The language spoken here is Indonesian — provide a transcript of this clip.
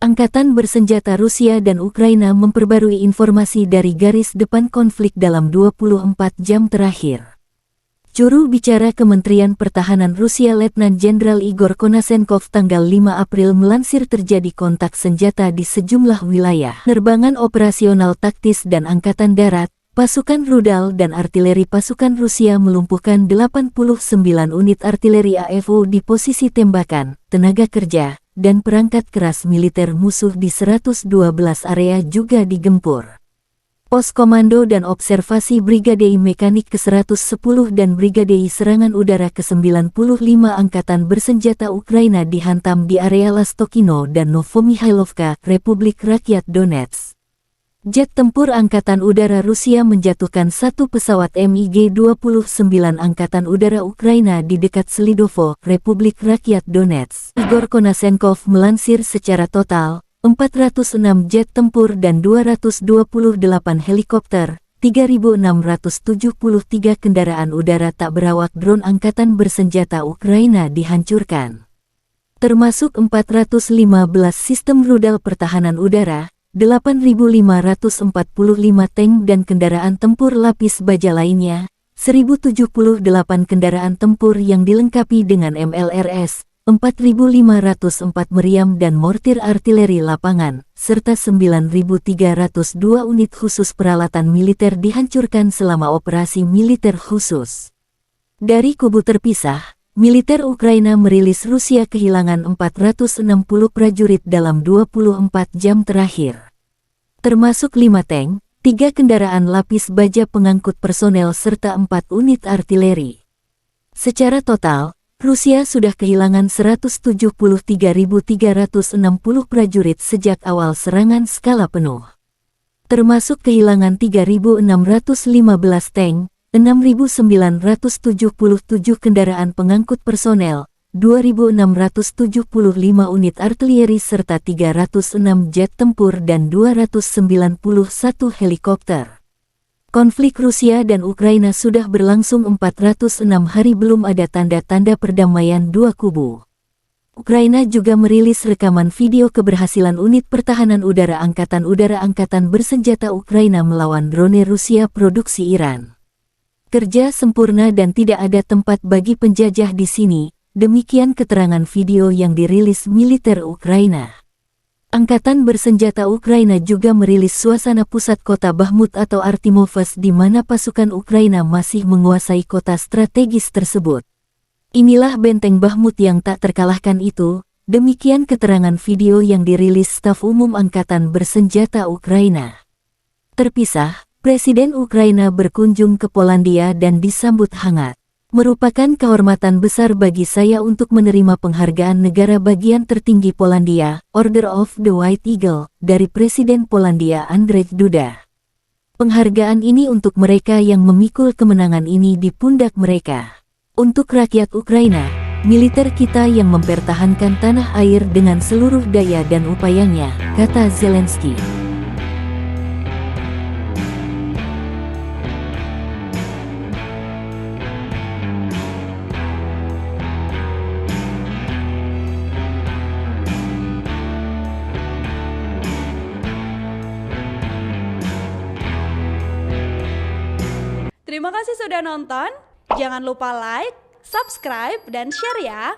Angkatan bersenjata Rusia dan Ukraina memperbarui informasi dari garis depan konflik dalam 24 jam terakhir. Juru bicara Kementerian Pertahanan Rusia Letnan Jenderal Igor Konasenkov tanggal 5 April melansir terjadi kontak senjata di sejumlah wilayah. Penerbangan operasional taktis dan Angkatan Darat, pasukan rudal dan artileri pasukan Rusia melumpuhkan 89 unit artileri AFO di posisi tembakan, tenaga kerja, dan perangkat keras militer musuh di 112 area juga digempur. Pos Komando dan Observasi Brigadei Mekanik ke-110 dan Brigadei Serangan Udara ke-95 Angkatan Bersenjata Ukraina dihantam di area Lastokino dan Novomihailovka, Republik Rakyat Donetsk. Jet tempur Angkatan Udara Rusia menjatuhkan satu pesawat MiG-29 Angkatan Udara Ukraina di dekat Slidovo, Republik Rakyat Donetsk. Igor Konasenkov melansir secara total, 406 jet tempur dan 228 helikopter, 3.673 kendaraan udara tak berawak drone Angkatan Bersenjata Ukraina dihancurkan. Termasuk 415 sistem rudal pertahanan udara, 8.545 tank dan kendaraan tempur lapis baja lainnya, 1.078 kendaraan tempur yang dilengkapi dengan MLRS, 4.504 meriam dan mortir artileri lapangan, serta 9.302 unit khusus peralatan militer dihancurkan selama operasi militer khusus. Dari kubu terpisah, militer Ukraina merilis Rusia kehilangan 460 prajurit dalam 24 jam terakhir. Termasuk 5 tank, 3 kendaraan lapis baja pengangkut personel serta 4 unit artileri. Secara total, Rusia sudah kehilangan 173.360 prajurit sejak awal serangan skala penuh. Termasuk kehilangan 3.615 tank, 6.977 kendaraan pengangkut personel, 2.675 unit artileri serta 306 jet tempur dan 291 helikopter. Konflik Rusia dan Ukraina sudah berlangsung 406 hari belum ada tanda-tanda perdamaian dua kubu. Ukraina juga merilis rekaman video keberhasilan unit pertahanan udara Angkatan Bersenjata Ukraina melawan drone Rusia produksi Iran. Kerja sempurna dan tidak ada tempat bagi penjajah di sini, demikian keterangan video yang dirilis militer Ukraina. Angkatan Bersenjata Ukraina juga merilis suasana pusat kota Bakhmut atau Artyomovsk di mana pasukan Ukraina masih menguasai kota strategis tersebut. Inilah benteng Bakhmut yang tak terkalahkan itu, demikian keterangan video yang dirilis Staf Umum Angkatan Bersenjata Ukraina. Terpisah, Presiden Ukraina berkunjung ke Polandia dan disambut hangat. Merupakan kehormatan besar bagi saya untuk menerima penghargaan negara bagian tertinggi Polandia, Order of the White Eagle, dari Presiden Polandia Andrzej Duda. Penghargaan ini untuk mereka yang memikul kemenangan ini di pundak mereka. Untuk rakyat Ukraina, militer kita yang mempertahankan tanah air dengan seluruh daya dan upayanya, kata Zelensky. Terima kasih sudah nonton, jangan lupa like, subscribe, dan share ya!